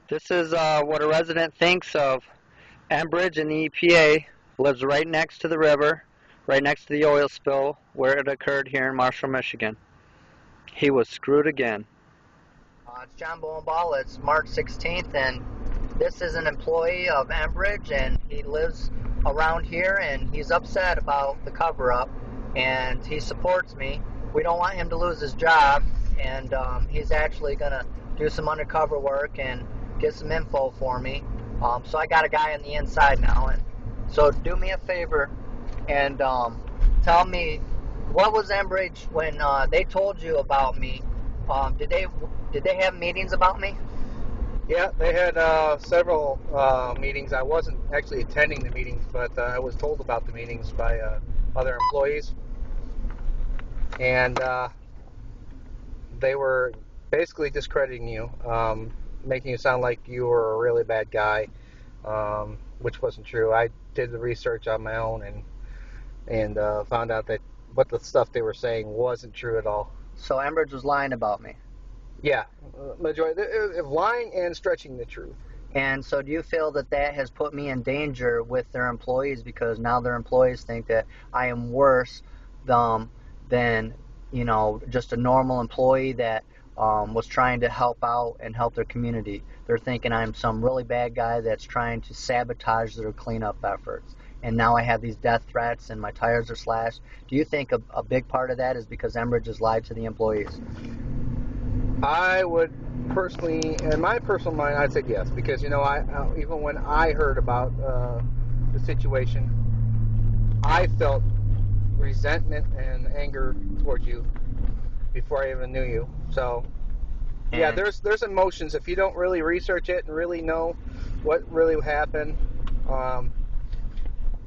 This is what a resident thinks of Enbridge and the EPA. Lives right next to the river, right next to the oil spill where it occurred here in Marshall, Michigan. He was screwed again. It's John Bolenbaugh. It's March 16th, and this is an employee of Enbridge, and he lives around here, and he's upset about the cover-up, and he supports me. We don't want him to lose his job, and he's actually going to do some undercover work and get some info for me. So I got a guy on the inside now, and so do me a favor and tell me, what was Enbridge when they told you about me? Did they have meetings about me? Yeah, they had several meetings. I wasn't actually attending the meetings, but I was told about the meetings by other employees. And they were basically discrediting you, making you sound like you were a really bad guy, which wasn't true. I did the research on my own and found out that what the stuff they were saying wasn't true at all. So Enbridge was lying about me. Yeah, majority lying and stretching the truth. And so do you feel that that has put me in danger with their employees, because now their employees think that I am worse than just a normal employee that was trying to help out and help their community? They're thinking I'm some really bad guy that's trying to sabotage their cleanup efforts. And now I have these death threats and my tires are slashed. Do you think a big part of that is because Enbridge has lied to the employees? I would personally, in my personal mind, I'd say yes, because I even when I heard about the situation, I felt resentment and anger towards you before I even knew you. So yeah, there's emotions if you don't really research it and really know what really happened.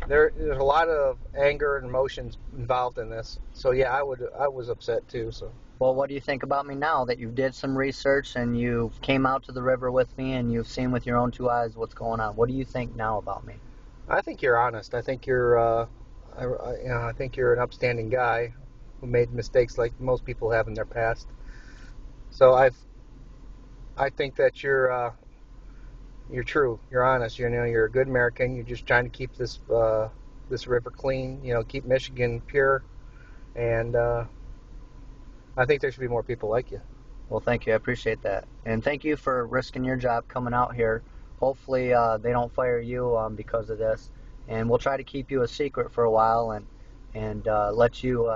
There's a lot of anger and emotions involved in this. So yeah, I was upset too. So. Well, what do you think about me now that you did some research and you came out to the river with me and you've seen with your own two eyes what's going on? What do you think now about me? I think you're honest. I think I think you're an upstanding guy who made mistakes like most people have in their past. So I think that you're true. You're honest. You're a good American. You're just trying to keep this river clean. Keep Michigan pure, and I think there should be more people like you. Well, thank you. I appreciate that. And thank you for risking your job coming out here. Hopefully they don't fire you because of this. And we'll try to keep you a secret for a while and let you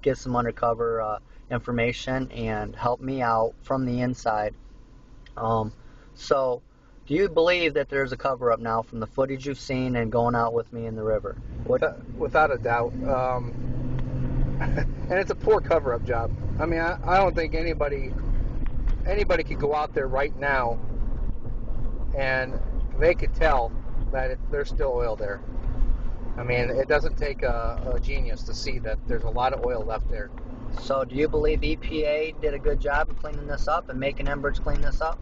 get some undercover information and help me out from the inside. So do you believe that there's a cover-up now from the footage you've seen and going out with me in the river? Without a doubt. And it's a poor cover-up job. I mean, I don't think anybody could go out there right now and they could tell that there's still oil there. I mean, it doesn't take a genius to see that there's a lot of oil left there. So do you believe EPA did a good job of cleaning this up and making Enbridge clean this up?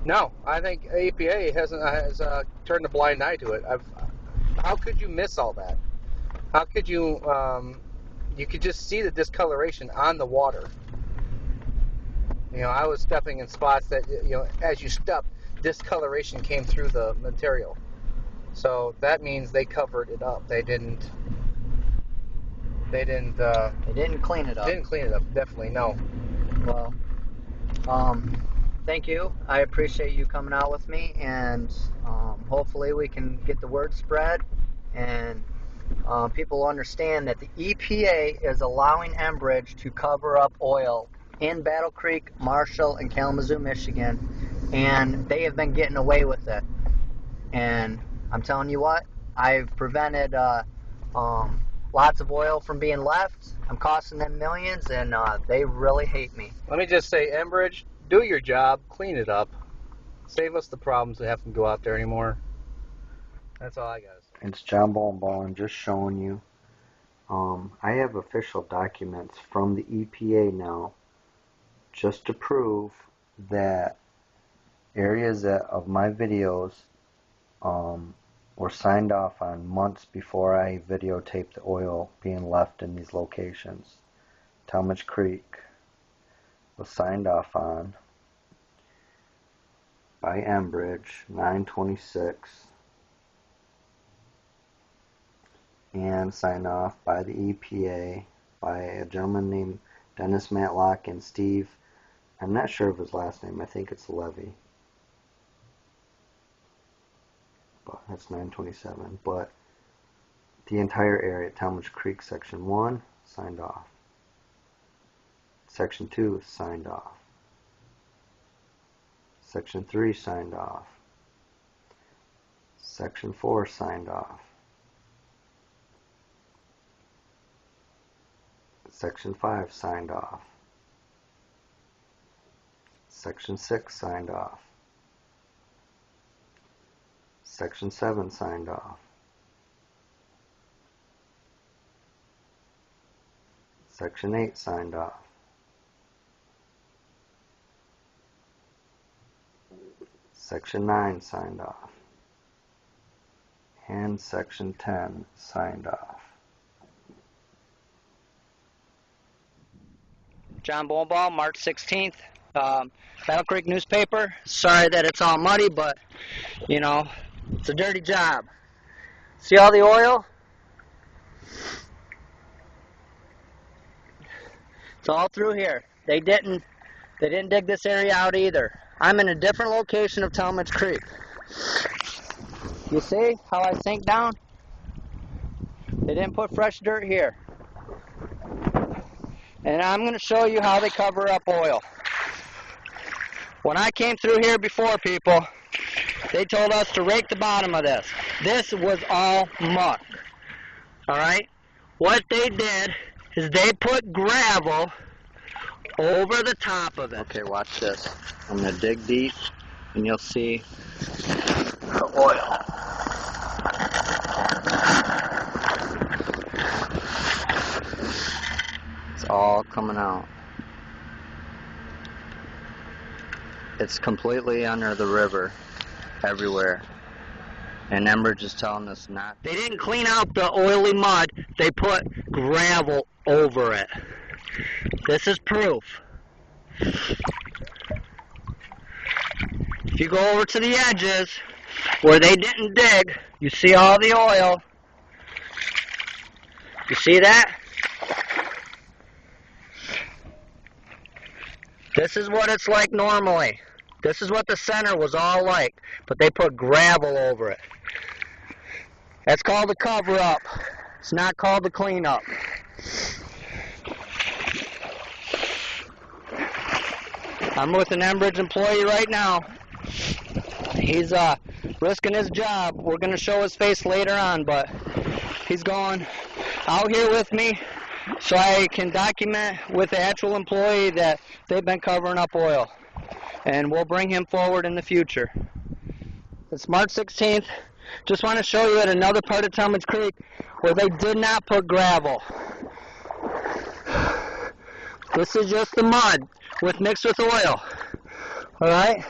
No, I think EPA has turned a blind eye to it. How could you miss all that? How could you? You could just see the discoloration on the water. I was stepping in spots that as you step, discoloration came through the material. So that means they covered it up. They didn't They didn't clean it up. Didn't clean it up. Definitely no. Well, thank you. I appreciate you coming out with me, and hopefully we can get the word spread, and people understand that the EPA is allowing Enbridge to cover up oil in Battle Creek, Marshall, and Kalamazoo, Michigan, and they have been getting away with it. And I'm telling you what, I've prevented lots of oil from being left. I'm costing them millions, and they really hate me. Let me just say, Enbridge, do your job, clean it up, save us the problems that have to go out there anymore. That's all I got. It's John Bolenbaugh. I'm just showing you. I have official documents from the EPA now, just to prove that areas of my videos were signed off on months before I videotaped the oil being left in these locations. Talmadge Creek was signed off on. by Enbridge, 9/26, and signed off by the EPA by a gentleman named Dennis Matlock and Steve, I'm not sure of his last name, I think it's Levy, but that's 9/27, but the entire area, Talmadge Creek Section 1, signed off. Section 2, signed off. Section 3, signed off. Section 4, signed off. Section 5, signed off. Section 6, signed off. Section 7, signed off. Section 8, signed off. Section 9, signed off. And Section 10, signed off. John Bolenbaugh, March 16th, Battle Creek newspaper. Sorry that it's all muddy, but, you know, it's a dirty job. See all the oil? It's all through here. They didn't dig this area out either. I'm in a different location of Talmadge Creek. You see how I sink down? They didn't put fresh dirt here. And I'm going to show you how they cover up oil. When I came through here before, people, they told us to rake the bottom of this. This was all muck. Alright? What they did is they put gravel over the top of it. Okay, watch this. I'm going to dig deep and you'll see the oil. It's all coming out. It's completely under the river, everywhere. And Enbridge is telling us not. They didn't clean out the oily mud, they put gravel over it. This is proof. If you go over to the edges, where they didn't dig, you see all the oil. You see that? This is what it's like normally. This is what the center was all like, but they put gravel over it. That's called a cover-up. It's not called a clean-up. I'm with an Enbridge employee right now. He's risking his job. We're going to show his face later on, but he's going out here with me so I can document with the actual employee that they've been covering up oil. And we'll bring him forward in the future. It's March 16th. Just want to show you at another part of Talmadge Creek where they did not put gravel. This is just the mud mixed with oil. Alright?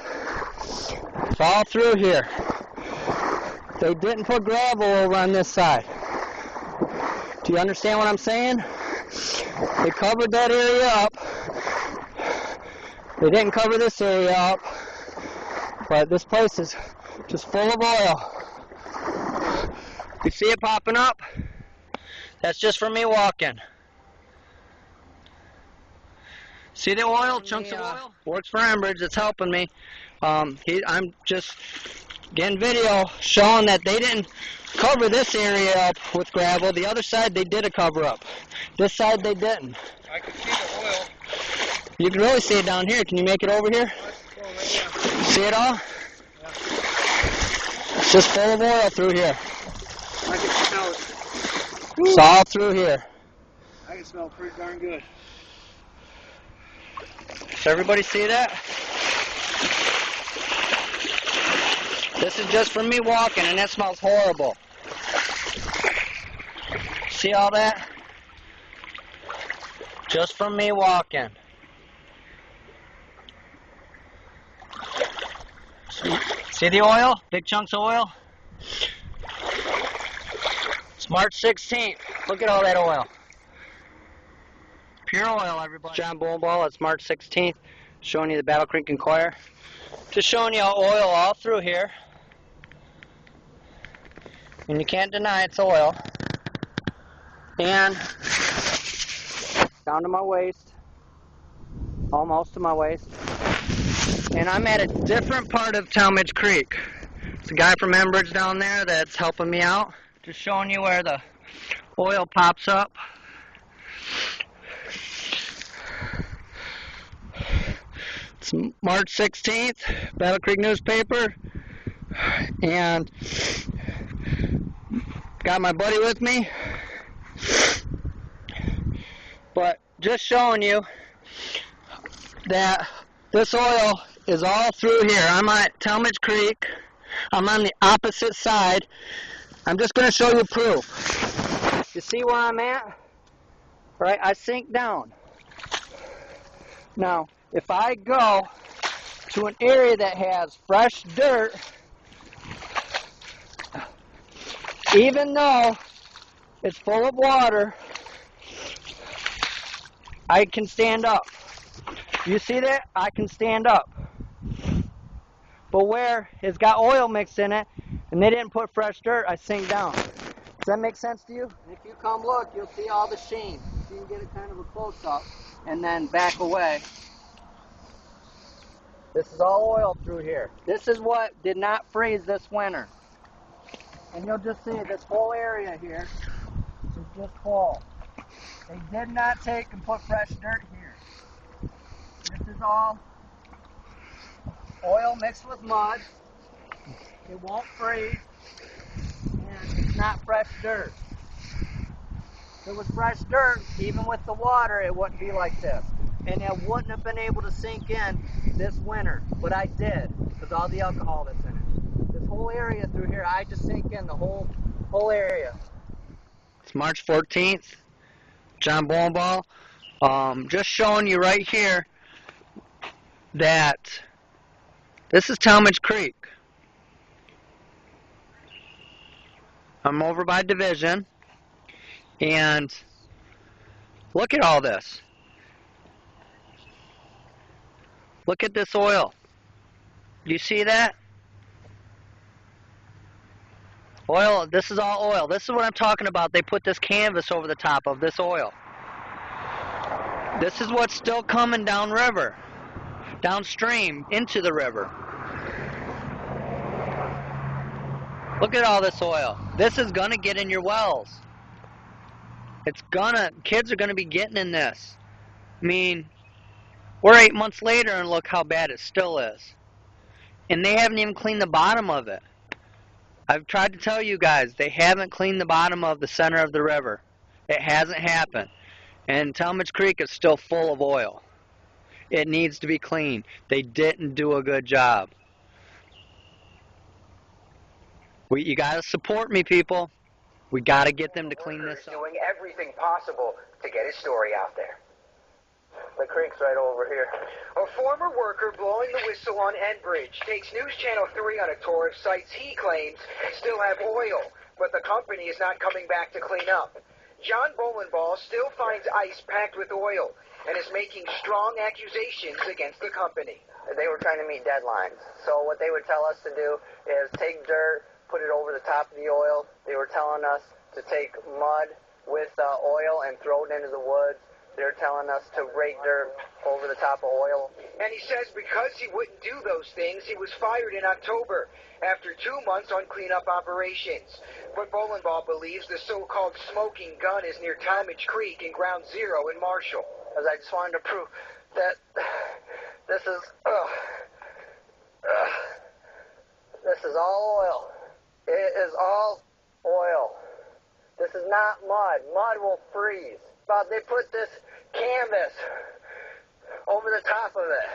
It's all through here. They didn't put gravel over on this side. Do you understand what I'm saying? They covered that area up. They didn't cover this area up. But this place is just full of oil. You see it popping up? That's just for me walking. See the oil? Chunks of oil? Works for Enbridge. It's helping me. I'm just getting video showing that they didn't cover this area up with gravel. The other side they did a cover up. This side they didn't. I can see the oil. You can really see it down here. Can you make it over here? See it all? Yeah. It's just full of oil through here. I can smell it. It's all through here. I can smell it pretty darn good. Does everybody see that? This is just from me walking, and that smells horrible. See all that? Just from me walking. See the oil? Big chunks of oil? It's March 16th. Look at all that oil. Pure oil, everybody. John Bolenbaugh, it's March 16th. Showing you the Battle Creek Inquirer. Just showing you oil all through here. And you can't deny it's oil. And down to my waist. Almost to my waist. And I'm at a different part of Talmadge Creek. It's a guy from Enbridge down there that's helping me out. Just showing you where the oil pops up. It's March 16th, Battle Creek newspaper, and got my buddy with me, but just showing you that this oil is all through here. I'm at Talmadge Creek. I'm on the opposite side. I'm just going to show you proof. You see where I'm at? Right, I sink down. Now, if I go to an area that has fresh dirt, even though it's full of water, I can stand up. You see that? I can stand up. But where it's got oil mixed in it, and they didn't put fresh dirt, I sink down. Does that make sense to you? And if you come look, you'll see all the sheen. So you can get it kind of a close-up, and then back away. This is all oil through here. This is what did not freeze this winter. And you'll just see this whole area here is just full. They did not take and put fresh dirt here. This is all oil mixed with mud. It won't freeze. And it's not fresh dirt. If it was fresh dirt, even with the water, it wouldn't be like this. And it wouldn't have been able to sink in this winter, but I did, because all the alcohol that's in it. This whole area through here, I just sink in the whole area. It's March 14th, John Bolenbaugh. Just showing you right here that this is Talmadge Creek. I'm over by Division, and look at all this. Look at this oil. You see that? Oil, this is all oil. This is what I'm talking about. They put this canvas over the top of this oil. This is what's still coming downriver, downstream, into the river. Look at all this oil. This is gonna get in your wells. Kids are gonna be getting in this. I mean, we're 8 months later and look how bad it still is. And they haven't even cleaned the bottom of it. I've tried to tell you guys, they haven't cleaned the bottom of the center of the river. It hasn't happened. And Talmadge Creek is still full of oil. It needs to be cleaned. They didn't do a good job. You gotta support me, people. We gotta get them to clean this up. Doing everything possible to get his story out there. The creek's right over here. A former worker blowing the whistle on Enbridge takes News Channel 3 on a tour of sites he claims still have oil, but the company is not coming back to clean up. John Bolenbaugh still finds ice packed with oil and is making strong accusations against the company. They were trying to meet deadlines. So what they would tell us to do is take dirt, put it over the top of the oil. They were telling us to take mud with oil and throw it into the woods. They're telling us to rake dirt over the top of oil. And he says because he wouldn't do those things, he was fired in October after 2 months on cleanup operations. But Bolenbaugh believes the so-called smoking gun is near Talmadge Creek in Ground Zero in Marshall. As I just wanted to prove that this is all oil. It is all oil. This is not mud. Mud will freeze. But they put this canvas over the top of it.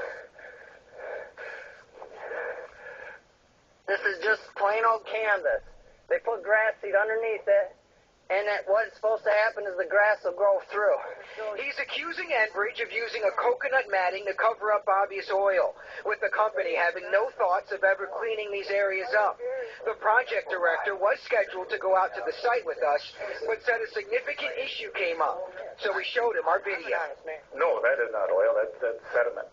This is just plain old canvas. They put grass seed underneath it, and what's supposed to happen is the grass will grow through. He's accusing Enbridge of using a coconut matting to cover up obvious oil, with the company having no thoughts of ever cleaning these areas up. The project director was scheduled to go out to the site with us, but said a significant issue came up. So we showed him our video. No, that is not oil. That's sediment.